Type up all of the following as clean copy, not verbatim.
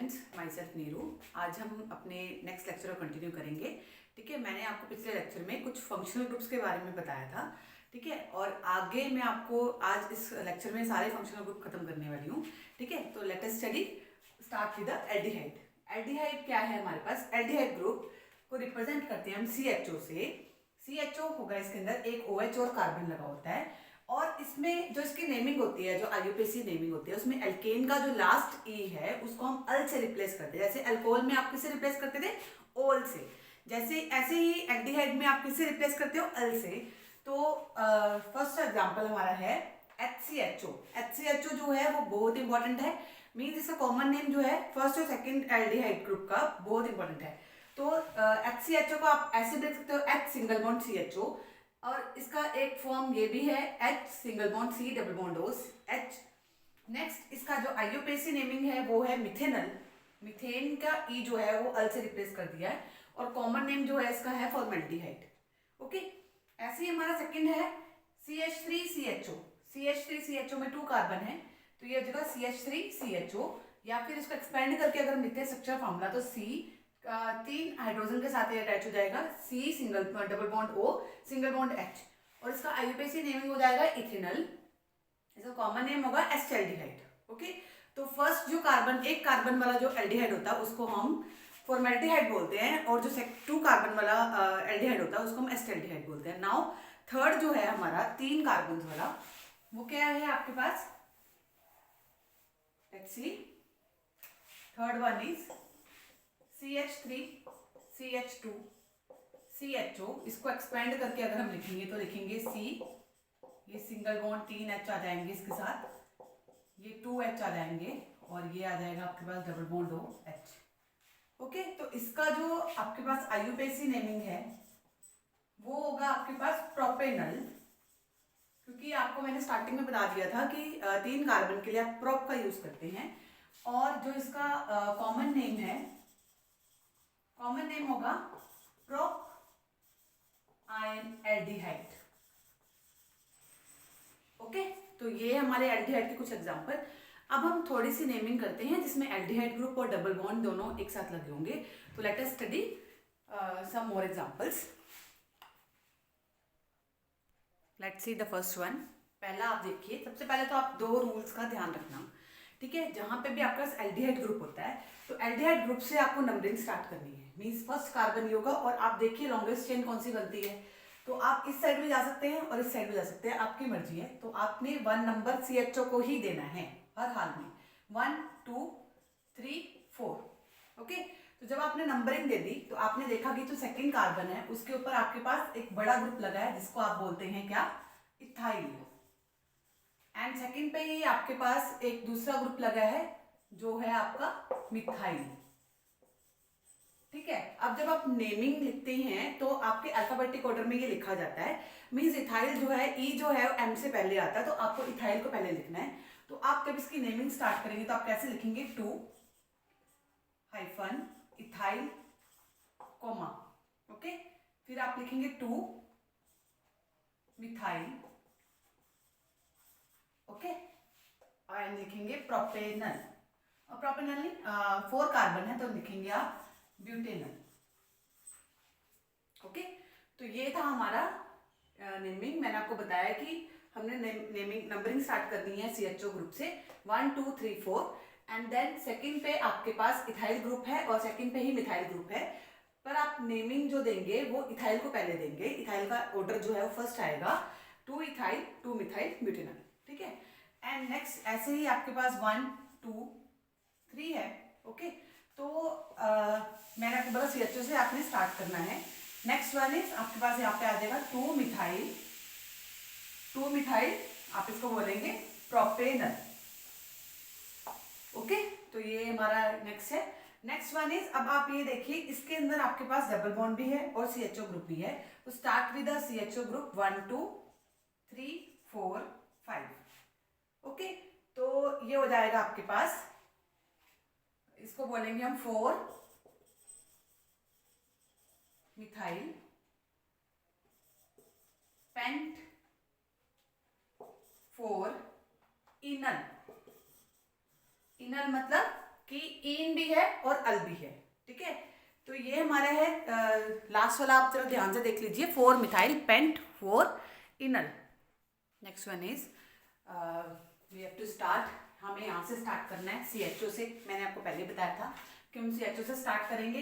Students, my self Neeru. आज हम अपने नेक्स्ट लेक्चर को कंटिन्यू करेंगे। ठीक है, मैंने आपको पिछले लेक्चर में कुछ फंक्शनल ग्रुप्स के बारे में बताया था। ठीक है, और आगे मैं आपको आज इस लेक्चर में सारे फंक्शनल ग्रुप खत्म करने वाली हूँ। ठीक है, तो let us study start with the aldehyde. Aldehyde क्या है हमारे पास? एल्डिहाइड ग्रुप को रिप्रेजेंट करते हैं हम CHO से। CHO होगा, इसके अंदर एक OH और कार्बन लगा होता है, और इसमें जो इसकी नेमिंग होती है, जो IUPAC नेमिंग होती है, उसमें एल्केन का जो लास्ट ई है उसको हम अल से रिप्लेस करते हैं। जैसे अल्कोहल में आप किससे रिप्लेस करते थे? ओल से। जैसे ऐसे ही एल्डिहाइड में आप किससे रिप्लेस करते हो? अल से। तो फर्स्ट एग्जांपल हमारा है HCHO। HCHO जो है वो बहुत इंपॉर्टेंट है। मीन्स इसका कॉमन नेम जो है फर्स्ट और सेकंड एल्डिहाइड ग्रुप का बहुत इंपॉर्टेंट है। तो HCHO को आप ऐसे देख सकते हो, H सिंगल बॉन्ड CHO, और इसका एक फॉर्म ये भी है H single bond C double bond O H। Next इसका जो IUPAC नेमिंग है वो है मिथेनल। मिथेन का ई जो है वो अल से रिप्लेस कर दिया है, और कॉमन नेम जो है इसका है फॉर्मेल्डिहाइड। ओके, ऐसे ही हमारा सेकंड है CH3CHO। CH3CHO में 2 कार्बन है, तो ये हो जाएगा CH3CHO, या फिर इसको एक्सपेंड करके अगर लिखते हैं स्ट्रक्चर फॉर्मूला तो C 3 हाइड्रोजन के साथ अटैच हो जाएगा, C single double bond O single bond H, और इसका IUPAC नेमिंग हो जाएगा इथेनल। इसका कॉमन नेम होगा एस्टेल्डिहाइड। ओके, तो फर्स्ट जो कार्बन, एक कार्बन वाला जो एल्डिहाइड होता है उसको हम फॉर्मेल्डिहाइड बोलते हैं, और जो 2 कार्बन वाला एल्डिहाइड होता है उसको हम एस्टेल्डिहाइड बोलते हैं। नाउ थर्ड जो है हमारा 3 कार्बन वाला, वो क्या है आपके पास? Let's see, third one is CH3CH2 CHO। इसको एक्सपेंड करके अगर हम लिखेंगे तो लिखेंगे C, ये सिंगल बॉन्ड 3 H आ जाएंगे इसके साथ, ये 2 H आ जाएंगे, और ये आ जाएगा आपके पास double bond O H। Okay, तो इसका जो आपके पास IUPAC नेमिंग है वो होगा आपके पास प्रोपेनल, क्योंकि आपको मैंने स्टार्टिंग में बता दिया था कि 3 कार्बन के लिए आप प्रोप का यूज करते हैं। और जो इसका कॉमन नेम है, कॉमन नेम होगा प्रोप आयन एल्डिहाइड। ओके, तो ये हमारे एल्डिहाइड के कुछ एग्जांपल। अब हम थोड़ी सी नेमिंग करते हैं जिसमें एल्डिहाइड ग्रुप और डबल बॉन्ड दोनों एक साथ लगे होंगे। तो let us study some more examples. Let's see the first one. पहला आप देखिए, सबसे पहले तो आप 2 रूल्स का ध्यान रखना। ठीक है, जहां पे भी आपके पास एल्डिहाइड ग्रुप होता है तो एल्डिहाइड ग्रुप से आपको नंबरिंग स्टार्ट करनी है। मींस फर्स्ट कार्बन ये होगा, और आप देखिए लॉन्गेस्ट चेन कौन सी बनती है, तो आप इस साइड भी जा सकते हैं और इस साइड भी जा सकते हैं, आपकी मर्जी है। तो आपने 1 नंबर CHO को ही देना है हर हाल में, 1 2 3 4। ओके, तो जब आपने नंबरिंग दे दी तो आपने देखा कि जो सेकंड कार्बन है उसके ऊपर आपके पास एक बड़ा ग्रुप लगा है जिसको आप बोलते हैं क्या? इथाइल। एंड सेकंड पे ही आपके पास एक दूसरा ग्रुप लगा है जो है आपका मिथाइल। ठीक है, अब जब आप नेमिंग लिखते हैं तो आपके अल्फाबेटिक ऑर्डर में ये लिखा जाता है। मींस इथाइल जो है, ई जो है M से पहले आता है, तो आपको इथाइल को पहले लिखना है। तो आप जब इसकी नेमिंग स्टार्ट करेंगे तो आप कैसे लिखेंगे? 2 हाइफन इथाइल कोमा। ओके, फिर आप लिखेंगे 2 मिथाइल। ओके, एंड लिखेंगे प्रोपेनल, और प्रोपेनल नहीं, 4 कार्बन है तो लिखेंगे आप ब्यूटेनल। ओके, तो ये था हमारा नेमिंग। मैंने आपको बताया कि हमने नेमिंग नंबरिंग स्टार्ट करनी है CHO ग्रुप से 1 2 3 4, एंड देन सेकंड पे आपके पास इथाइल ग्रुप है और सेकंड पे ही मिथाइल ग्रुप है, पर आप नेमिंग जो देंगे वो इथाइल को पहले देंगे। इथाइल का ऑर्डर जो है वो फर्स्ट आएगा, 2 इथाइल 2 मिथाइल ब्यूटेनल। ठीक है, एंड नेक्स्ट ऐसे ही आपके पास 1 2 3 है। ओके, तो मैंने आपको बोला CHO से आपने स्टार्ट करना है। नेक्स्ट वन इज आपके पास यहाँ पे आ जाएगा 2 मिथाइल, 2 मिथाइल आप इसको बोलेंगे प्रोपेनल। ओके, तो ये हमारा नेक्स्ट है। नेक्स्ट वन इज, अब आप ये देखिए इसके अंदर आपके पास डबल बॉन्ड भी है और CHO ग्रुप भी है। तो start with the CHO group 1 2 3 4 5। Okay, तो ये हो जाएगा आपके पास, इसको बोलेंगे हम 4 मिथाइल पेंट 4 इनल। इनल मतलब कि इन भी है और अल भी है, ठीक है। तो ये हमारा है लास्ट वाला, आप चलो ध्यान से देख लीजिए, 4 methyl pent 4 enal. Next one is we have to start, हमें यहाँ से स्टार्ट करना है CHO से। मैंने आपको पहले बताया था कि हम CHO से स्टार्ट करेंगे,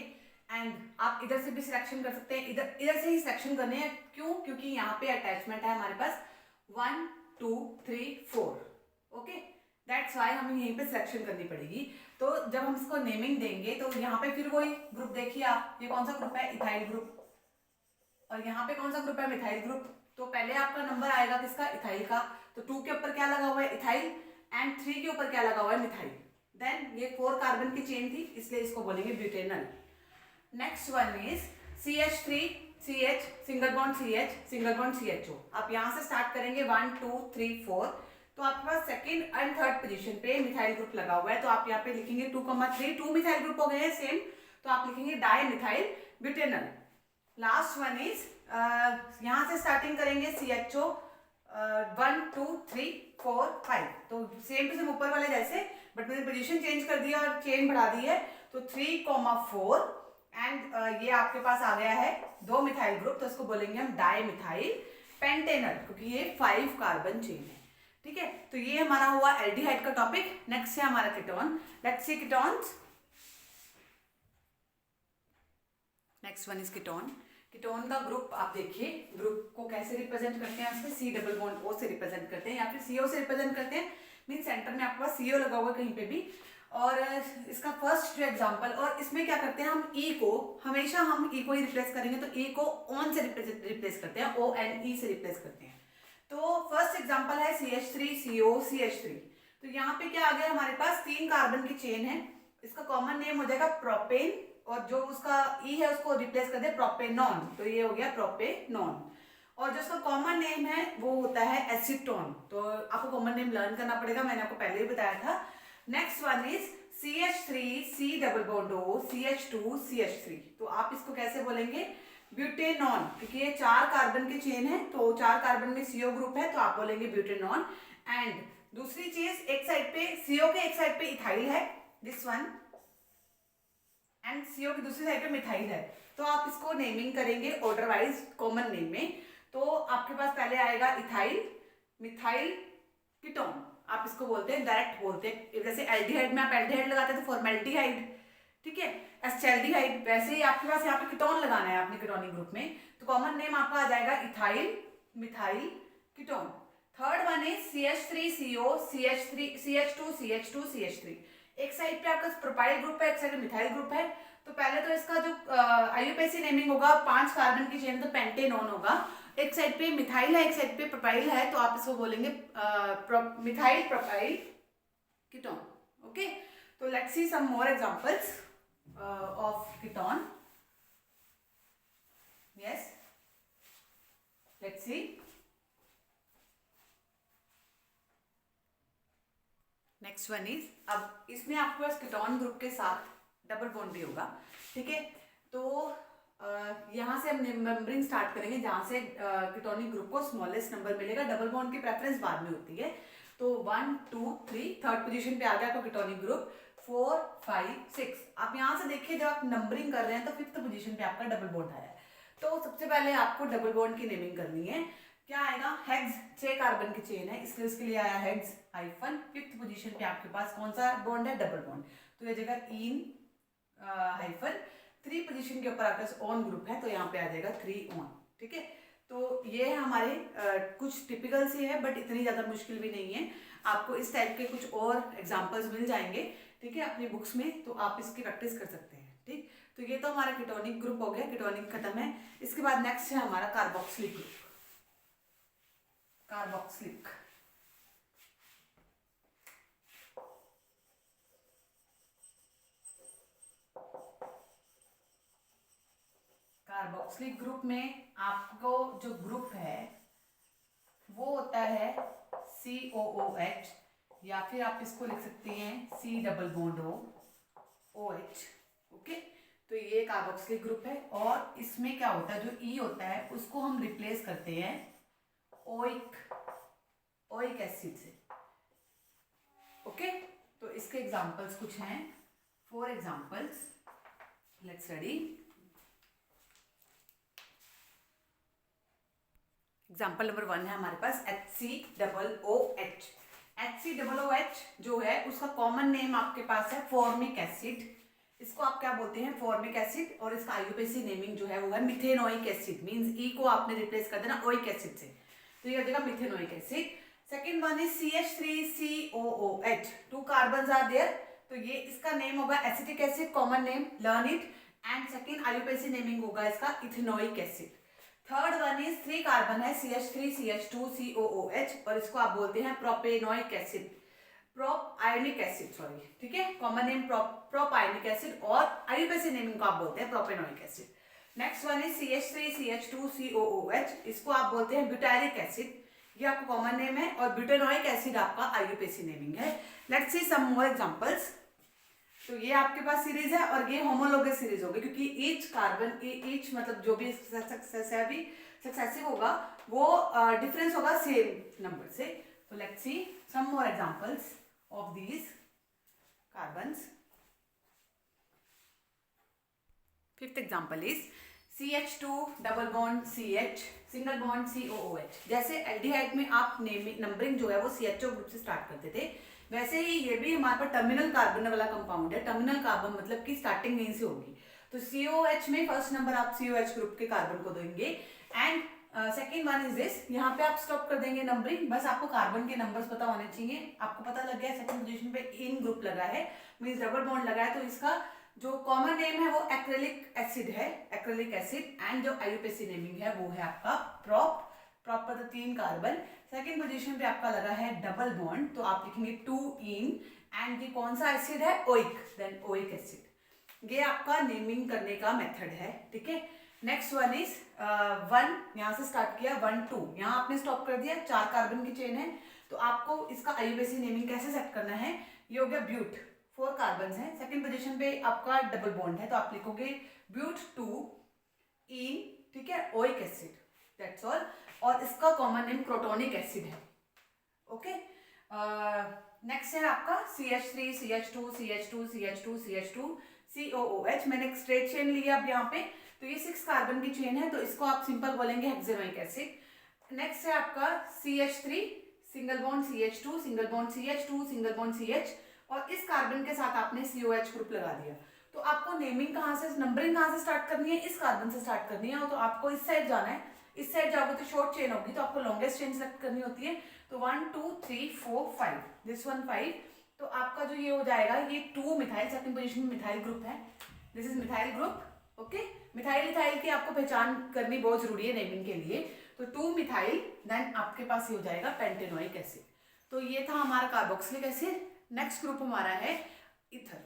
एंड आप इधर से भी सिलेक्शन कर सकते हैं, इधर से ही सिलेक्शन करने हैं। क्यों? क्योंकि यहाँ पे अटैचमेंट है हमारे पास 1 2 3 4, ओके, दैट्स वाई हमें यहीं पे सिलेक्शन करनी पड़ेगी। तो जब हम इसको नेमिंग देंगे तो यहाँ पे फिर वही ग्रुप देखिए आप, ये कौन सा ग्रुप है? Ethyl group. और यहाँ पे कौन सा ग्रुप है? Methyl group. तो पहले आपका नंबर आएगा किसका? इथाइल का। तो 2 के ऊपर क्या लगा हुआ है? इथाइल, एंड 3 के ऊपर क्या लगा हुआ है? मिथाइल। देन ये 4 कार्बन की चेन थी, इसलिए इसको बोलेंगे butanal. Next one is CH3CH single bond CH single bond CHO। आप यहाँ से स्टार्ट करेंगे 1 2 3 4, तो आपके पास सेकंड एंड थर्ड पोजीशन पे मिथाइल ग्रुप लगा हुआ है। तो आप यहाँ पे लिखेंगे 2,3, 2 मिथाइल ग्रुप हो गए हैं सेम, तो आप लिखेंगे di methyl butanal. Last one is यहाँ से स्टार्टिंग करेंगे CHO 1 2 3 4 5, तो सेम टू सेम ऊपर वाले जैसे, बट मैंने पोजीशन चेंज कर दिया और चेन बढ़ा दी है। तो 3,4 एंड ये आपके पास आ गया है 2 मिथाइल ग्रुप, तो इसको बोलेंगे हम डाई मिथाइल पेंटेनल, क्योंकि ये 5 कार्बन चेन है, ठीक है। तो ये हमारा हुआ एल्डिहाइड का टॉपिक। नेक्स्ट है हमारा ketone. Let's see ketones. Next one is ketone. Ketone का ग्रुप आप देखिए, ग्रुप को कैसे रिप्रेजेंट करते हैं? उसमें C डबल बॉन्ड O से रिप्रेजेंट करते हैं या फिर CO से रिप्रेजेंट करते हैं। मीन सेंटर में आपके पास CO लगा हुआ है कहीं पे भी। और इसका फर्स्ट जो एग्जांपल, और इसमें क्या करते हैं हम E को, हमेशा हम E को ही रिप्लेस करेंगे, तो E को ON से रिप्लेस करते हैं, ONE से रिप्लेस करते हैं। तो फर्स्ट एग्जांपल है CH3CO CH3। तो यहाँ पे क्या आ गया हमारे पास? 3 कार्बन की चेन है, इसका कॉमन नेम हो जाएगा प्रोपेन, और जो उसका E है उसको रिप्लेस कर दे प्रोपेनॉन, तो ये हो गया प्रोपेनॉन। और जो उसका कॉमन नेम है वो होता है एसीटोन। तो आपको कॉमन नेम लर्न करना पड़ेगा, मैंने आपको पहले ही बताया था। Next one is CH3 C double bond O CH2 CH3। तो आप इसको कैसे बोलेंगे? ब्यूटेनॉन, क्योंकि ये 4 कार्बन की चेन है, तो 4 कार्बन में CO ग्रुप है, तो आप बोलेंगे ब्यूटेनॉन। एंड दूसरी चीज, एक साइड पे CO के एक साइड पे इथाइल है, दिस वन, एंड CO की दूसरी साइड पे मिथाइल है। तो आप इसको नेमिंग करेंगे ऑर्डर वाइज कॉमन नेम में। तो आपके पास पहले आएगा इथाइल मिथाइल कीटोन, आप इसको बोलते हैं डायरेक्ट बोलते हैं, जैसे एल्डिहाइड में आप एल्डिहाइड लगाते हैं तो फॉर्मेल्डिहाइड, ठीक है, एस्टेल्डिहाइड, वैसे ही आपके पास यहाँ पे कीटोन लगाना है आपने कीटोनिक ग्रुप में, तो कॉमन नेम आपका आ जाएगा ethyl methyl ketone. Third one is CH3CO CH2 CH2 CH3। एक साइड पे आपका प्रोपाइल ग्रुप है, एक साइड पे मिथाइल ग्रुप है। तो पहले तो इसका जो IUPAC नेमिंग होगा, 5 कार्बन की चेन, तो पेंटेनॉन होगा। एक साइड पे मिथाइल है, एक साइड पे प्रोपाइल है, तो आप इसको बोलेंगे मिथाइल प्रोपाइल कीटोन, ओके। तो let's see some more examples of ketone. Yes, let's see. Next one is, अब इसमें आपके पास कीटोन ग्रुप के साथ डबल बॉन्ड भी होगा, ठीक है। तो यहाँ से हम नंबरिंग स्टार्ट करेंगे, जहाँ से कीटोनिक ग्रुप को स्मॉलेस्ट नंबर मिलेगा। डबल बॉन्ड की प्रेफरेंस बाद में होती है। तो 1 2 3, थर्ड पोजीशन पे आ गया आपका कीटोनिक ग्रुप, 4 5 6। आप यहाँ से देखिए, जब आप नंबरिंग कर रहे हैं तो 5th पोजीशन पे आपका डबल बॉन्ड आया है। तो सबसे पहले आपको डबल बॉन्ड की नेमिंग करनी है। क्या आएगा? हेक्स, 6 कार्बन की चेन है, इसलिए इसके लिए आया हेक्स हाइफन। 5th पोजीशन पे आपके पास कौन सा बॉन्ड है? डबल बॉन्ड, तो ये जगह इन हाइफन। 3 पोजीशन के ऊपर आपके पास ऑन ग्रुप है, तो यहाँ पे आ जाएगा 3 ऑन, ठीक है। तो ये है हमारे कुछ टिपिकल से है, बट इतनी ज़्यादा मुश्किल भी नहीं है। आपको इस टाइप के कुछ और एग्जाम्पल्स मिल जाएंगे, ठीक है, अपनी बुक्स में, तो आप इसकी प्रैक्टिस कर सकते हैं, ठीक। तो ये तो हमारा कीटोनिक ग्रुप हो गया, कीटोनिक खत्म है। इसके बाद नेक्स्ट है हमारा carboxylic group. Carboxylic, carboxylic group में आपको जो ग्रुप है वो होता है COOH, या फिर आप इसको लिख सकते हैं C double bond OH, okay. तो ये कार्बोक्सिलिक ग्रुप है, और इसमें क्या होता है, जो E होता है उसको हम रिप्लेस करते हैं ओइक एसिड से, ओके। तो इसके एग्जांपल्स कुछ हैं, 4 examples. Let's study. Example number 1 है हमारे पास HCOOH. HCOOH जो है उसका कॉमन नेम आपके पास है फॉर्मिक एसिड. इसको आप क्या बोलते हैं? Formic acid. और इसका आईयूपीएसी नेमिंग जो है वो है मिथेनोइक एसिड. मींस ई को आपने रिप्लेस कर देना ओइक एसिड से, तो ये हो जाएगा methanoic acid. Second one is CH3COOH. 2 carbon are there, तो ये इसका नेम होगा acetic acid, common name, learn it. And second IUPAC naming होगा इसका ethanoic acid. Third one is 3 carbon है CH3CH2COOH और इसको आप बोलते हैं propanoic acid, propionic acid, sorry, ठीक है, common name propionic acid और आईयूपीएसी नेमिंग को आप बोलते हैं propanoic acid. Next one is CH3CH2COOH. इसको आप बोलते हैं ब्यूटाइलिक एसिड, ये आपका कॉमन नेम है, और ब्यूटेनोइक एसिड आपका आईयूपीएसी नेमिंग है. Let's see some more examples. तो ये आपके पास सीरीज है और ये होमोलोगस सीरीज होगी क्योंकि ईच कार्बन ईच मतलब जो भी सक्सेसिव होगा वो डिफरेंस होगा सेम नंबर से. तो let's see some more examples of these carbons. Fifth example is CH2 double bond CH single bond COOH. जैसे एल्डिहाइड में आप नंबरिंग जो है वो CHO ग्रुप से स्टार्ट करते थे, वैसे ही ये भी हमारे पास टर्मिनल कार्बन वाला कंपाउंड है. टर्मिनल कार्बन मतलब कि स्टार्टिंग यहीं से होगी. तो COH में फर्स्ट नंबर आप COH ग्रुप के कार्बन को देंगे. And second one is this, यहाँ पे आप स्टॉप कर देंगे नंबरिंग. बस आपको कार्बन के नंबर्स पता होने चाहिए. आपको पता लग गया सेकंड पोजीशन पे इन ग्रुप लगा है, मींस डबल बॉन्ड लगा है, तो इसका जो कॉमन नेम है वो एक्रेलिक एसिड है, एक्रेलिक एसिड. एंड जो आईयूपीएसी नेमिंग है वो है आपका प्रोप. प्रोप पर 3 कार्बन. सेकेंड पोजीशन पे आपका लगा है डबल बॉन्ड, तो आप लिखेंगे 2 इन. एंड ये कौन सा एसिड है? Oic, then oic acid. ये आपका नेमिंग करने का मेथड है, ठीक है. नेक्स्ट वन इज 1, यहाँ से स्टार्ट किया 1 2, यहाँ आपने स्टॉप कर दिया. 4 कार्बन की चेन है, तो आपको इसका आईयूपीएसी नेमिंग कैसे सेट करना है? ये हो गया ब्यूट, 4 कार्बन है. सेकेंड पोजीशन पे आपका डबल बॉन्ड है, तो आप लिखोगे ब्यूट 2 इन, ठीक है, ओइक एसिड, दैट्स ऑल. और इसका कॉमन नेम प्रोटोनिक एसिड है. ओके. नेक्स्ट है आपका CH3 CH2 CH2 CH2 CH2 COOH. मैंने एक स्ट्रेट चेन लिया अब यहाँ पे, तो ये 6 कार्बन की चेन है, तो इसको आप सिंपल बोलेंगे हेक्सेनोइक एसिड. नेक्स्ट है आपका CH3 single bond CH2 single bond CH2 single bond CH, और इस कार्बन के साथ आपने COH ग्रुप लगा दिया. तो आपको नेमिंग कहाँ से, नंबरिंग कहाँ से स्टार्ट करनी है? इस कार्बन से स्टार्ट करनी है. तो आपको इस साइड जाना है. इस साइड जाओगे तो शॉर्ट चेन होगी, तो आपको लॉन्गेस्ट चेन सेलेक्ट करनी होती है. तो 1 2 3 4 5, दिस वन 5. तो आपका जो ये हो जाएगा, ये 2 मिथाइल, सेकंड पोजीशन में मिथाइल ग्रुप है, this is methyl group. Okay. Methyl ethyl की आपको पहचान करनी बहुत जरूरी है नेमिंग के लिए. तो 2 मिथाइल, देन आपके पास ये हो जाएगा पेंटेनोइक एसिड. तो ये था हमारा कार्बोक्सिलिक एसिड. नेक्स्ट ग्रुप हमारा है ईथर.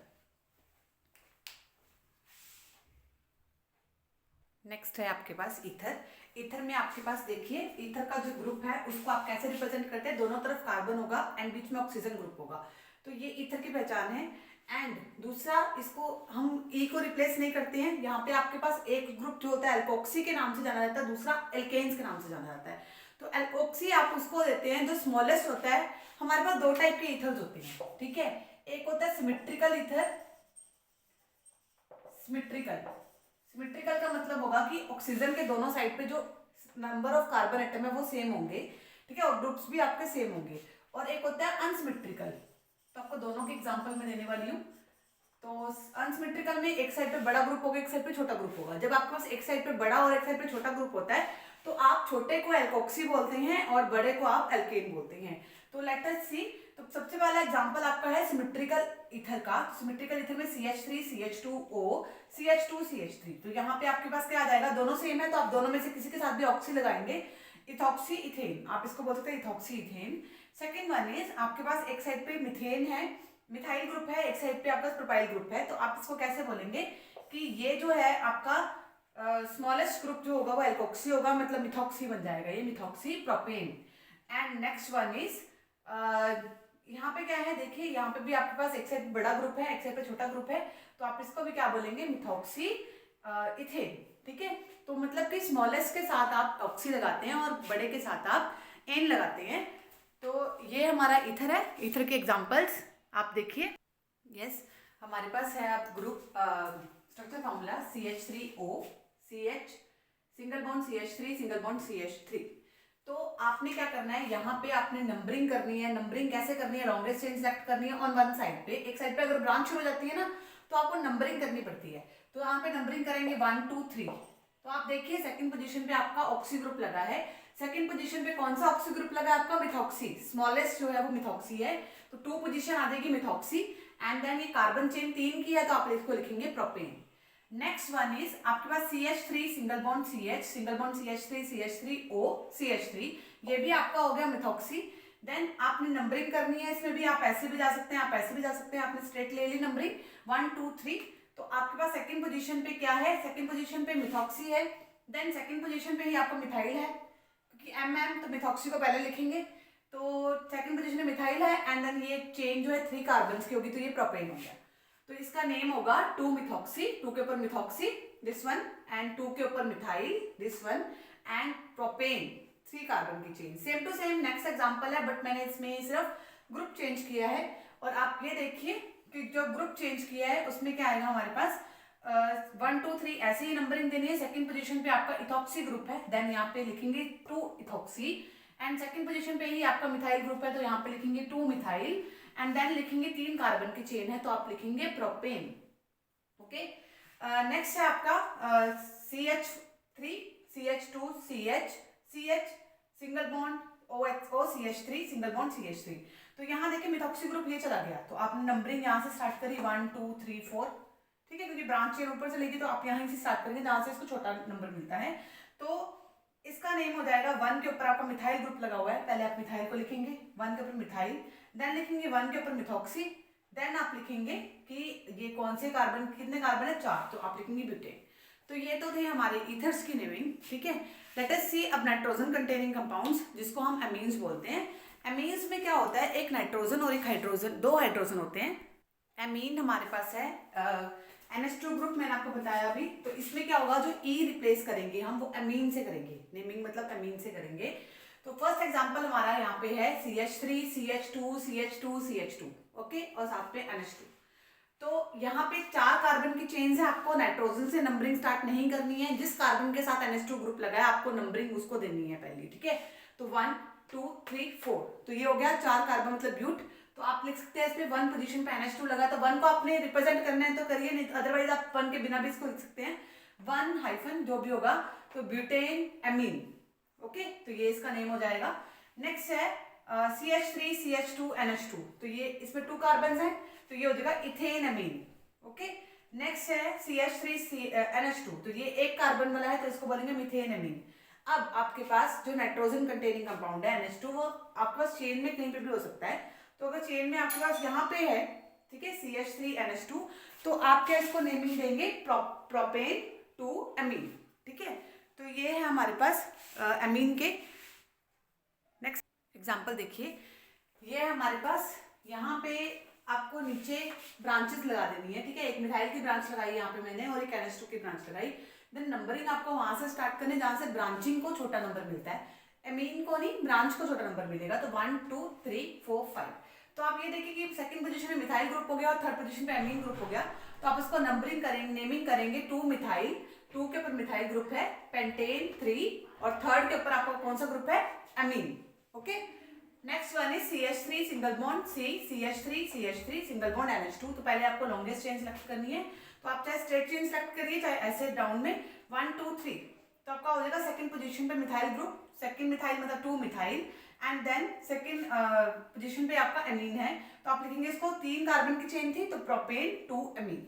नेक्स्ट है आपके पास ईथर. ईथर में आपके पास देखिए, ईथर का जो ग्रुप है उसको आप कैसे रिप्रेजेंट करते हैं? दोनों तरफ कार्बन होगा एंड बीच में ऑक्सीजन ग्रुप होगा. तो ये ईथर की पहचान है. एंड दूसरा, इसको हम ई को रिप्लेस नहीं करते हैं. यहाँ पे आपके पास एक ग्रुप जो होता है एल्कोक्सी के नाम से जाना जाता है, दूसरा एल्केन्स के नाम से जाना जाता है. तो एल्कोक्सी आप उसको देते हैं जो स्मॉलेस्ट होता है. हमारे पास 2 टाइप के ईथर्स होते हैं, ठीक है. एक होता है सिमेट्रिकल ईथर. सिमेट्रिकल का मतलब होगा कि ऑक्सीजन के दोनों साइड पे जो नंबर ऑफ कार्बन एटम है वो सेम होंगे, ठीक है, और ग्रुप्स भी आपके सेम होंगे. और एक होता है अनसिमेट्रिकल. तो आपको दोनों के एग्जांपल मैं देने वाली हूँ. तो अनसिमेट्रिकल में एक साइड पे बड़ा ग्रुप होगा, एक साइड पे छोटा ग्रुप होगा. जब आपके पास एक साइड पे बड़ा और एक साइड पे छोटा ग्रुप होता है, तो आप छोटे को एल्कोक्सी बोलते हैं और बड़े को आप एल्केन बोलते हैं. तो लेट अस सी. तो सबसे पहला एग्जांपल आपका है सिमेट्रिकल ईथर का. सिमेट्रिकल ईथर में CH3 CH2O CH2 CH3. तो यहाँ पे आपके पास क्या आ जाएगा? दोनों सेम है, तो आप दोनों में से किसी के साथ भी ऑक्सी लगाएंगे. इथॉक्सी इथेन, आप इसको बोल सकते हैं ethoxy ethane. Second one is आपके पास एक साइड पे मिथेन है, मिथाइल ग्रुप है, एक साइड पे आपका प्रोपाइल ग्रुप है. तो आप इसको कैसे बोलेंगे कि ये जो है आपका स्मॉलेस्ट ग्रुप जो होगा वो एल्कोक्सी होगा, मतलब मिथॉक्सी बन जाएगा, ये methoxy propane. And next one is यहाँ पे क्या है, देखिए यहाँ पे भी आपके पास एक साइड बड़ा ग्रुप है, एक साइड पे छोटा ग्रुप है. तो आप इसको भी क्या बोलेंगे? मिथॉक्सी इथेन, ठीक है. तो मतलब कि स्मॉलेस्ट के साथ आप ऑक्सी लगाते हैं और बड़े के साथ आप एन लगाते हैं. तो ये हमारा ईथर है. ईथर के एग्जांपल्स आप देखिए. यस, हमारे पास है अब group structure formula CH3O CH single bond CH3 single bond CH3। तो आपने क्या करना है, यहाँ पे आपने नंबरिंग करनी है। नंबरिंग कैसे करनी है, लॉन्गेस्ट चेन सेलेक्ट करनी है ऑन वन साइड पे। एक साइड पे अगर ब्रांच हो जाती है ना तो आपको नंबरिंग करनी पड़ती है। तो यहाँ पे नंबरिंग करेंगे 1 2 3। तो आप देखिए सेकंड पोजीशन पे आपका ऑक्सी ग्रुप लगा है। सेकंड पोजीशन पे कौन सा ऑक्सी ग्रुप लगा है आपका, मिथॉक्सी। स्मॉलेस्ट जो है वो मिथॉक्सी है, तो 2 पोजीशन आ जाएगी मिथॉक्सी। एंड देन ये कार्बन चेन 3 की है तो आप इसको लिखेंगे प्रोपेन। नेक्स्ट वन इज आपके पास CH3 single bond CH single bond CH3 CH3O CH3, ये भी आपका हो गया मिथॉक्सी। देन आपने नंबरिंग करनी है, इसमें भी आप ऐसे भी जा सकते हैं, आप ऐसे भी जा सकते हैं। आपने स्ट्रेट ले ली नंबरिंग 1 2 3। तो आपके पास सेकंड पोजीशन पे क्या है, सेकंड पोजीशन पे मिथॉक्सी है। देन सेकंड पोजीशन पे ही आपका मिथाइल है, क्योंकि MM तो मिथॉक्सी को पहले लिखेंगे। तो सेकंड पोजीशन में मिथाइल है एंड देन ये चेन जो है 3 कार्बन की होगी तो ये प्रोपेन हो गया। तो इसका नेम होगा 2 मिथॉक्सी, 2 के ऊपर मिथॉक्सी दिस वन, एंड 2 के ऊपर methyl this one, and propane 3 carbon की chain. Same to same next example है, बट मैंने इसमें सिर्फ ग्रुप चेंज किया है। और आप ये देखिए कि जो ग्रुप चेंज किया है उसमें क्या आएगा हमारे पास 1 2 3 ऐसे ही नंबरिंग देनी है। सेकंड पोजीशन पे आपका इथॉक्सी ग्रुप है, देन यहाँ पे लिखेंगे 2 इथॉक्सी। एंड सेकंड पोजीशन पे ही आपका मिथाइल ग्रुप है तो यहाँ पे लिखेंगे 2 मिथाइल। एंड देन लिखेंगे 3 कार्बन की चेन है तो आप लिखेंगे प्रोपेन। ओके, नेक्स्ट है आपका CH3 CH2 CH CH single bond OXO CH3 single bond CH3। तो यहाँ देखिए मिथॉक्सी ग्रुप ये चला गया तो आपने नंबरिंग यहाँ से स्टार्ट करी 1 2 3 4, ठीक है, क्योंकि ब्रांच चेन ऊपर से लेगी तो आप यहाँ से स्टार्ट करेंगे जहाँ से इसको छोटा नंबर मिलता है। तो इसका नेम हो जाएगा 1 के ऊपर आपका मिथाइल ग्रुप लगा हुआ है, पहले आप मिथाइल को लिखेंगे 1 के ऊपर मिथाइल, देन लिखेंगे 1 के ऊपर मिथॉक्सी, देन आप लिखेंगे कि ये कौन से कार्बन, कितने कार्बन है 4, तो आप लिखेंगे ब्यूटेन। तो ये तो थे हमारे ईथर्स की नेमिंग, ठीक है। लेट अस सी अब नाइट्रोजन कंटेनिंग कंपाउंड्स जिसको हम एमीन्स बोलते हैं। एमीन्स में क्या होता है, एक नाइट्रोजन और एक हाइड्रोजन, 2 हाइड्रोजन होते हैं। एमीन हमारे पास है NH2 ग्रुप, मैंने आपको बताया अभी। तो इसमें क्या होगा, जो E रिप्लेस करेंगे हम वो एमीन से करेंगे, नेमिंग मतलब एमीन से करेंगे। तो फर्स्ट एग्जांपल हमारा यहाँ पे है CH3 CH2 CH2 CH2, okay, और साथ में NH2। तो यहाँ पे 4 कार्बन की चेन्स है, आपको नाइट्रोजन से नंबरिंग स्टार्ट नहीं करनी है। जिस कार्बन के साथ NH2 ग्रुप लगा है आपको नंबरिंग उसको देनी है पहली, ठीक है। तो 1 2 3 4, तो ये हो गया 4 कार्बन मतलब ब्यूट। तो आप लिख सकते हैं इसमें 1 पोजीशन पे NH2 लगा, तो 1 को आपने रिप्रेजेंट करना है तो करिए, नहीं अदरवाइज आप 1 के बिना भी इसको लिख सकते हैं 1 हाइफन जो भी होगा, तो ब्यूटेन एमीन, ओके। तो ये इसका नेम हो जाएगा। नेक्स्ट है CH3 CH2 NH2, तो ये इसमें 2 कार्बन है तो ये हो जाएगा इथेन एमीन, ओके। नेक्स्ट है CH3 NH2, तो ये 1 कार्बन वाला है तो इसको बोलेंगे मीथेन एमीन। अब आपके पास जो नाइट्रोजन कंटेनिंग कंपाउंड है NH2 वो आपके पास चेन में कहीं पे भी हो सकता है। तो अगर चेन में आपके पास यहाँ पे है, ठीक है, CH3 NH2, तो आप क्या इसको नेमिंग देंगे प्रोपेन 2 एमीन, ठीक है। तो ये है हमारे पास एमीन के। नेक्स्ट एग्जांपल देखिए, ये है हमारे पास, यहाँ पे आपको नीचे ब्रांचेस लगा देनी है, ठीक है। एक मिथाइल की ब्रांच लगाई यहाँ पे मैंने और एक NH2 की ब्रांच लगाई। देन नंबरिंग आपको वहां से स्टार्ट करने जहाँ से ब्रांचिंग को छोटा नंबर मिलता है, एमीन को नहीं ब्रांच को छोटा नंबर मिलेगा। तो 1 2 3 4 5। तो आप ये देखिए कि सेकंड पोजीशन में मिथाइल ग्रुप हो गया और थर्ड पोजीशन पे एमीन ग्रुप हो गया। तो आप इसको नंबरिंग करेंगे, नेमिंग करेंगे 2 मिथाइल, 2 के ऊपर मिथाइल ग्रुप है, पेंटेन 3, और थर्ड के ऊपर आपका कौन सा ग्रुप है, amine, okay. Next one is CH3 single bond CH3 single bond NH2। तो पहले आपको लॉन्गेस्ट चेन सेलेक्ट करनी है, तो आप चाहे स्ट्रेट चेन सेलेक्ट करिए चाहे ऐसे डाउन में 1 2 3। तो आपका हो जाएगा सेकंड पोजीशन पे मिथाइल ग्रुप, सेकंड मिथाइल मतलब 2 methyl, and then second position पे आपका एमीन है तो आप लिखेंगे इसको 3 कार्बन की चेन थी तो प्रोपेन 2 एमीन।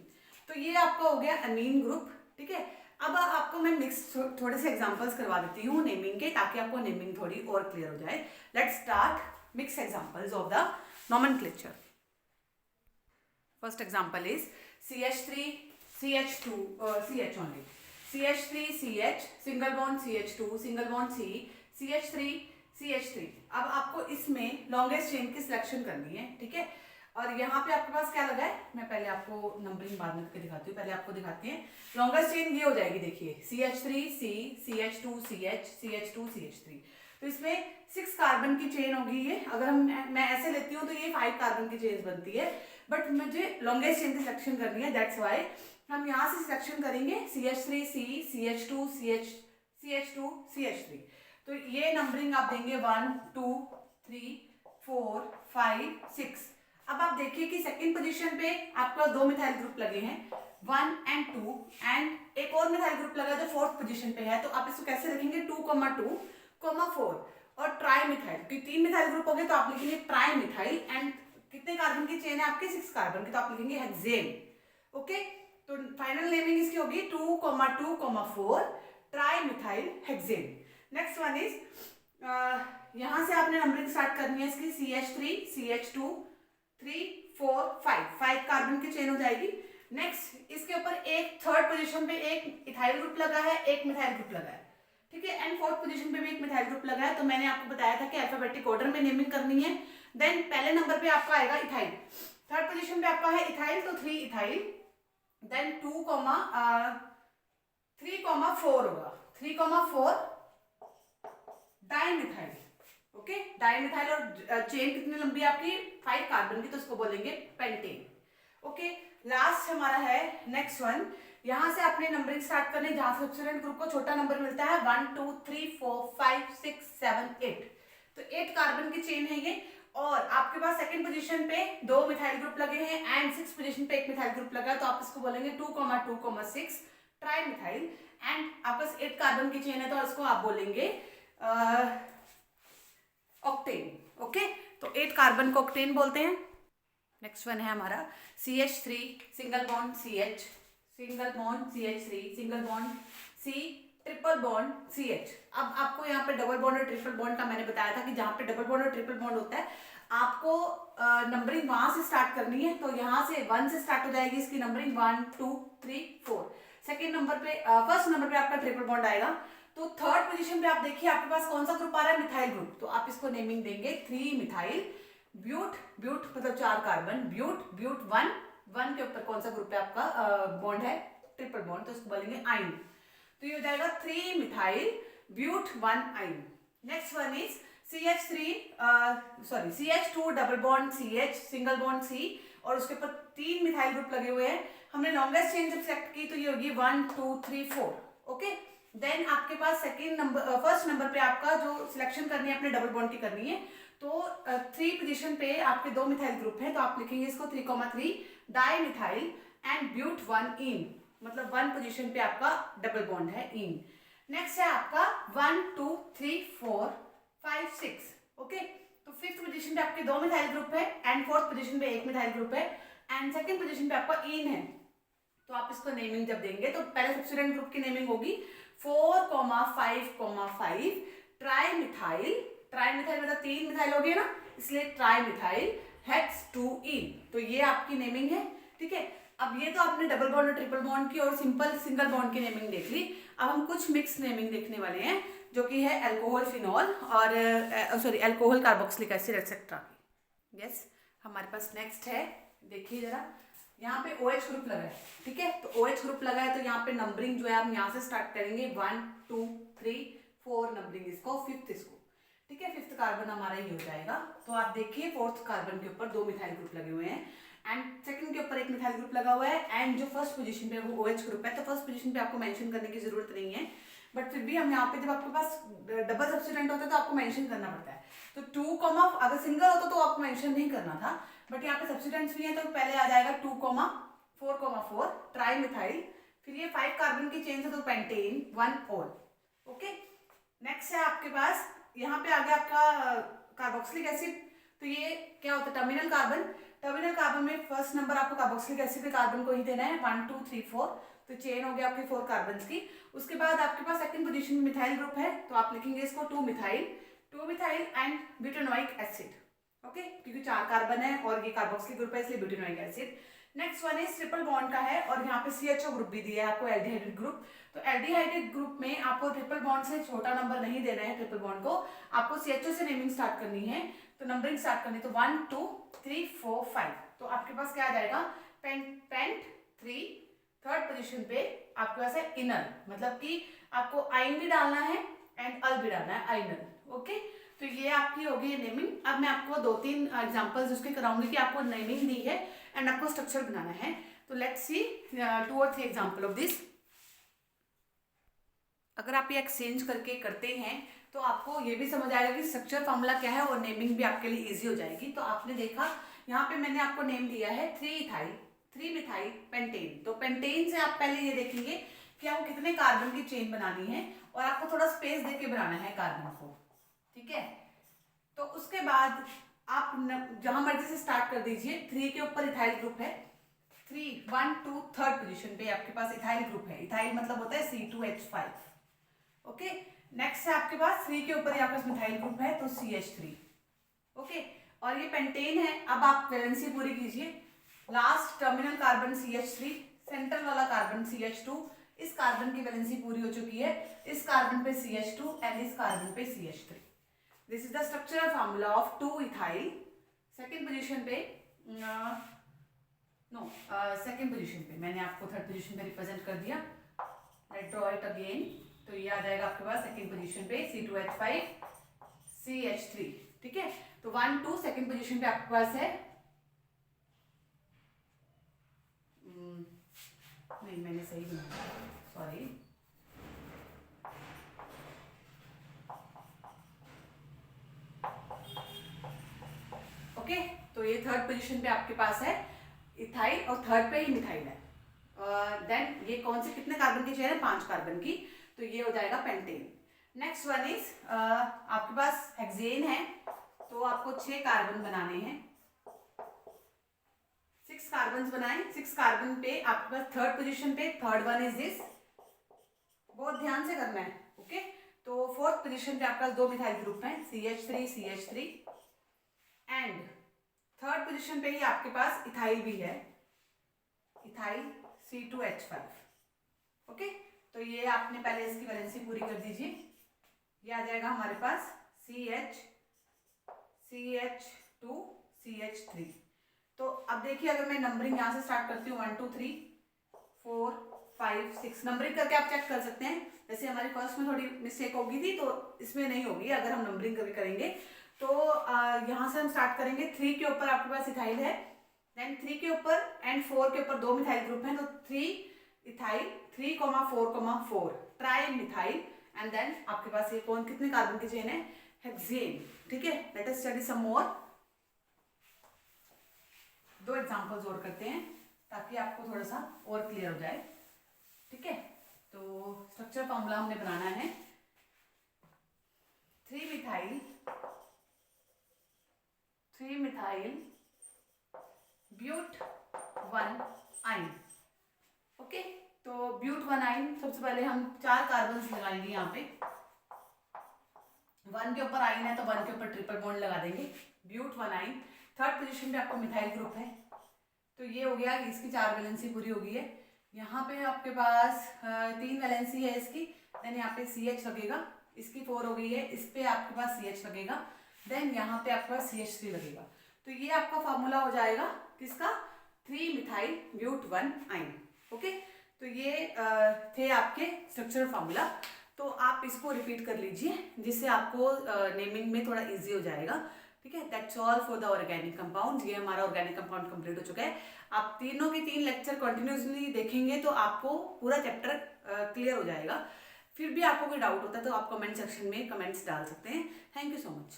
तो ये आपका हो गया एमीन ग्रुप, ठीक है। अब आपको मैं मिक्स थोड़े से एग्जांपल्स करवा देती हूँ नेमिंग के, ताकि आपको नेमिंग थोड़ी और क्लियर हो जाए। Let's start mix examples of the nomenclature. First example is CH3 CH2 CH only, CH3 CH single bond CH2 single bond C CH3 CH3। अब आपको इसमें लॉन्गेस्ट चेन की सिलेक्शन करनी है, ठीक है। और यहाँ पे आपके पास क्या लगा है, मैं पहले आपको नंबरिंग बाद में करके दिखाती हूँ, पहले आपको दिखाती हैं। लॉन्गेस्ट चेन ये हो जाएगी, देखिए CH3 C CH2 CH CH2 CH3। तो इसमें 6 कार्बन की चेन होगी ये। अगर मैं ऐसे लेती हूँ तो ये 5 कार्बन की चेन बनती है, बट मुझे लॉन्गेस्ट चेन की सिलेक्शन करनी है, दैट्स वाई हम यहाँ से सिलेक्शन करेंगे CH3C, CH2, CH2, CH3। तो ये नंबरिंग आप देंगे 1 2 3 4 5 6। अब आप देखिए कि सेकंड पोजीशन पे आपका 2 मिथाइल ग्रुप लगे हैं 1 and 2, एंड एक और मिथाइल ग्रुप लगा जो फोर्थ पोजीशन पे है। तो आप इसको कैसे लिखेंगे 2,2, 4 और ट्राई मिथाइल, क्योंकि 3 मिथाइल ग्रुप हो गए तो आप लिखेंगे ट्राई मिथाइल। एंड कितने कार्बन की चेन है आपके 6 कार्बन की, तो आप लिखेंगे हेक्सेन। ओके, तो फाइनल नेमिंग इसकी होगी 2,2,4 tri methyl hexane. Next one is यहां से आपने नंबरिंग स्टार्ट करनी है इसकी CH3, CH2, 3 4 5 कार्बन की चेन हो जाएगी। नेक्स्ट इसके ऊपर एक थर्ड पोजीशन पे एक इथाइल ग्रुप लगा है, एक मिथाइल ग्रुप लगा है, ठीक है, एंड फोर्थ पोजीशन पे भी एक मिथाइल ग्रुप लगा है। तो मैंने आपको बताया था कि अल्फाबेटिक ऑर्डर में नेमिंग करनी है। देन पहले नंबर पे आपका आएगा इथाइल, थर्ड पोजीशन पे आपका है इथाइल, तो 3 इथाइल, देन 3,4 होगा, 3,4 डाइमिथाइल। ओके, डाइमिथाइल और चेन कितनी लंबी है आपकी 5 कार्बन की, तो उसको बोलेंगे पेंटेन। ओके, लास्ट हमारा है नेक्स्ट वन। यहां से आपने नंबरिंग स्टार्ट करनी है जहां से सब्सिडेंट ग्रुप को छोटा नंबर मिलता है 1 2 3 4 5 6 7 8। तो 8 कार्बन की चेन है ये, और आपके पास सेकंड पोजीशन पे 2 मिथाइल ग्रुप लगे हैं एंड 6 पोजीशन पे एक मिथाइल ग्रुप लगा है। तो आप इसको बोलेंगे 2,2,6 ट्राई मिथाइल। एंड आपके पास 8 कार्बन की चेन है तो इसको आप बोलेंगे ऑक्टेन। ओके, तो 8 कार्बन को ऑक्टेन बोलते हैं। नेक्स्ट वन है हमारा CH3 single bond CH, single bond CH3, single bond C, triple bond CH। अब आपको यहाँ पे डबल बॉन्ड और ट्रिपल बॉन्ड का मैंने बताया था कि जहाँ पे डबल बॉन्ड और ट्रिपल बॉन्ड होता है आपको नंबरिंग वहां से स्टार्ट करनी है। तो यहाँ से 1 से स्टार्ट हो जाएगी इसकी नंबरिंग 1 2 3 4। सेकेंड नंबर पे फर्स्ट नंबर पे आपका ट्रिपल बॉन्ड आएगा। तो थर्ड पोजीशन पे आप देखिए आपके पास कौन सा ग्रुप आ रहा है मिथाइल ग्रुप, तो आप इसको नेमिंग देंगे 3 मिथाइल ब्यूट, ब्यूट मतलब 4 कार्बन, ब्यूट ब्यूट 1 के ऊपर कौन सा ग्रुप है आपका बॉन्ड है ट्रिपल बॉन्ड, तो इसको बोलेंगे आइन। तो ये हो जाएगा 3 मिथाइल ब्यूट 1 आइन। Next one is CH2 double bond CH, single bond C, और उसके ऊपर 3 मिथाइल ग्रुप लगे हुए हैं। हमने लॉन्गेस्ट चेन जब सेलेक्ट की तो ये होगी 1 2 3 4। ओके, देन आपके पास सेकंड नंबर फर्स्ट नंबर पे आपका जो सिलेक्शन करनी है अपने डबल बॉन्ड की करनी है। तो 3 पोजीशन पे आपके 2 मिथाइल ग्रुप हैं, तो आप लिखेंगे इसको 3,3 डाई मिथाइल एंड ब्यूट 1 इन, मतलब 1 पोजीशन पे आपका डबल बॉन्ड है इन। नेक्स्ट है आपका 1 2 3 4 5 6। ओके, तो फिफ्थ पोजीशन पे आपके 2 मिथाइल ग्रुप है एंड फोर्थ पोजीशन पे एक मिथाइल ग्रुप है एंड सेकंड पोजीशन पे आपका इन है। तो आप इसको नेमिंग जब देंगे तो पहले सब्सिडेंट ग्रुप की नेमिंग होगी 4,5,5 ट्राई मिथाइल, ट्राई मिथाइल मतलब 3 मिथाइल हो गए ना, इसलिए ट्राई मिथाइल हेक्स 2 इन। तो ये आपकी नेमिंग है, ठीक है। अब ये तो आपने डबल बॉन्ड और ट्रिपल बॉन्ड की और सिंपल सिंगल बॉन्ड की नेमिंग देख ली। अब हम कुछ मिक्स नेमिंग देखने वाले हैं जो कि है अल्कोहल फिनॉल और अल्कोहल कार्बोक्सिलिक एसिड एक्सेट्रा की। यस, हमारे पास नेक्स्ट है, देखिए जरा यहाँ पे OH ग्रुप लगा है, ठीक है। तो OH ग्रुप लगा है तो यहाँ पे नंबरिंग जो है हम यहाँ से स्टार्ट करेंगे 1 2 3 4 नंबरिंग इसको, फिफ्थ इसको, ठीक है। फिफ्थ कार्बन हमारा ये हो जाएगा। तो आप देखिए फोर्थ कार्बन के ऊपर 2 मिथाइल ग्रुप लगे हुए हैं एंड सेकंड के ऊपर एक मिथाइल ग्रुप लगा हुआ है एंड जो फर्स्ट पोजीशन पे वो OH ग्रुप है। तो फर्स्ट पोजीशन पे आपको मेंशन करने की जरूरत नहीं है, बट फिर भी हम यहाँ पे जब आपके पास डबल सब्स्टिट्यूएंट होता है तो आपको मेंशन करना पड़ता है। तो 2, अगर सिंगल होता तो आपको मेंशन नहीं करना था, बट यहाँ पे सब्स्टिट्यूएंट्स भी है तो पहले आ जाएगा 2,4,4 ट्राई मिथाइल, फिर ये 5 कार्बन की चेन से तो पेंटेन 1 ऑल। ओके, नेक्स्ट है आपके पास यहाँ पे आ गया आपका कार्बोक्सिलिक एसिड। तो ये क्या होता है टर्मिनल कार्बन, टर्मिनल कार्बन में फर्स्ट नंबर आपको कार्बोक्सिलिक एसिड के कार्बन को ही देना है 1 2 3 4। तो चेन हो गया आपके 4 कार्बन की। उसके बाद आपके पास सेकंड पोजीशन में मिथाइल ग्रुप है तो आप लिखेंगे इसको 2 methyl and butanoic acid. Okay, क्योंकि 4 कार्बन है और ये कार्बोक्सिलिक ग्रुप है इसलिए butanoic acid. Next one is triple bond का है और यहाँ पे CHO ग्रुप भी दिया है आपको, एल्डिहाइडेड ग्रुप। तो एल्डिहाइडेड ग्रुप में आपको ट्रिपल बॉन्ड से छोटा नंबर नहीं देना है, ट्रिपल बॉन्ड को आपको CHO से नेमिंग स्टार्ट करनी है। तो नंबरिंग स्टार्ट करनी है तो 1 2 3 4 5। तो आपके पास क्या आ जाएगा पेंट 3। थर्ड पोजीशन पे आपके पास है इनर, मतलब कि आपको आइन भी डालना है एंड अल भी डालना है, आइनल। ओके, तो ये आपकी होगी नेमिंग। अब मैं आपको 2-3 एग्जांपल्स उसके कराऊंगी कि आपको नेमिंग दी है एंड आपको स्ट्रक्चर बनाना है। तो लेट्स सी 2 और 3 एग्जांपल ऑफ दिस। अगर आप ये एक्सचेंज करके करते हैं तो आपको ये भी समझ आएगा कि स्ट्रक्चर फॉर्मूला क्या है और नेमिंग भी आपके लिए इजी हो जाएगी। तो आपने देखा यहाँ पे मैंने आपको नेम दिया है 3 मिथाइल पेंटेन। तो पेंटेन से आप पहले ये देखेंगे कि आपको कितने कार्बन की चेन बनानी है और आपको थोड़ा स्पेस देके बनाना है कार्बन को, ठीक है। तो उसके बाद आप जहां मर्जी से स्टार्ट कर दीजिए। 3 के ऊपर इथाइल ग्रुप है, 3 1 2 3rd पोजीशन पे आपके पास इथाइल ग्रुप है। इथाइल मतलब होता है C2H5। ओके, नेक्स्ट है आपके पास 3 के ऊपर आपके पास मिथाइल ग्रुप है तो CH3। ओके, और ये पेंटेन है। अब आप वैलेंसी पूरी कीजिए। Last terminal carbon CH3, central वाला कार्बन CH2। इस कार्बन की वैलेंसी पूरी हो चुकी है, इस कार्बन पे CH2 एंड इस कार्बन पे CH3। This is the structural formula of 2 ethyl. Second position पे सेकेंड पोजीशन पे मैंने आपको थर्ड पोजीशन पे रिप्रेजेंट कर दिया। Let's draw it again. तो ये आ जाएगा आपके पास सेकेंड पोजीशन पे C2H5 CH3, ठीक है। तो 1 2 सेकेंड पोजीशन पे आपके पास है। नहीं, मैंने सही बनाया, सॉरी। ओके, तो ये थर्ड पोजीशन पे आपके पास है इथाइल और थर्ड पे ही मिथाइल है। देन ये कौन से कितने कार्बन की चेन है? 5 कार्बन की। तो ये हो जाएगा पेंटेन। नेक्स्ट वन इज आपके पास हेक्सेन है। तो आपको 6 कार्बन बनाने हैं, 6 कार्बन बनाए। 6 कार्बन पे आपके पास थर्ड पोजीशन पे थर्ड वन इज दिस। बहुत ध्यान से करना है, ओके। तो फोर्थ पोजीशन पे आपके पास 2 मिथाइल ग्रुप हैं CH3 एंड थर्ड पोजीशन पे ही आपके पास इथाइल भी है, इथाइल C2H5। ओके, तो ये आपने पहले इसकी वैलेंसी पूरी कर दीजिए। ये आ जाएगा हमारे पास CH2 CH3। तो अब देखिए, अगर मैं नंबरिंग यहाँ से स्टार्ट करती हूँ 1 2 3 4 5 6 नंबरिंग करके आप चेक कर सकते हैं। जैसे हमारी फर्स्ट में थोड़ी मिस्टेक होगी थी तो इसमें नहीं होगी अगर हम नंबरिंग करके करेंगे। तो यहाँ से हम स्टार्ट करेंगे। 3 के ऊपर आपके पास इथाइल है, देन 3 के ऊपर एंड 4 के ऊपर 2 मिथाइल ग्रुप हैं। तो 3 ethyl 3,4,4 tri methyl and then आपके पास ये कौन कितने कार्बन की चेन है? हेक्सेन, ठीक है। लेट अस स्टडी सम मोर। 2 एग्जांपल्स और करते हैं ताकि आपको थोड़ा सा और क्लियर हो जाए, ठीक है। तो स्ट्रक्चर फॉर्मूला हमने बनाना है 3 मिथाइल ब्यूट 1 आइन। ओके, तो ब्यूट 1 आइन सबसे पहले हम 4 कार्बन लगाएंगे यहाँ पे। 1 के ऊपर आइन है तो 1 के ऊपर ट्रिपल बॉन्ड लगा देंगे, ब्यूट 1 आइन। थर्ड पोजीशन पे आपको मिथाइल ग्रुप है। तो ये हो गया, इसकी 4 वैलेंसी पूरी हो गई है। यहाँ पे आपके पास 3 वैलेंसी है इसकी। देन यहाँ पे CH लगेगा, इसकी 4 हो गई है। इस पे आपके पास CH लगेगा, देन यहाँ पे आपके पास CH3 लगेगा। तो ये आपका फॉर्मूला हो जाएगा किसका? 3 मिथाइल ब्यूट 1 आइन। ओके, तो ये थे आपके स्ट्रक्चरल फार्मूला। तो आप इसको रिपीट कर लीजिए जिससे आपको नेमिंग में थोड़ा इजी हो जाएगा, ठीक है। That's all for the organic compound. ये हमारा ऑर्गेनिक कंपाउंड कंप्लीट हो चुका है। आप तीनों के 3 लेक्चर कंटिन्यूसली देखेंगे तो आपको पूरा चैप्टर क्लियर हो जाएगा। फिर भी आपको कोई डाउट होता है तो आप कमेंट सेक्शन में कमेंट्स डाल सकते हैं। Thank you so much.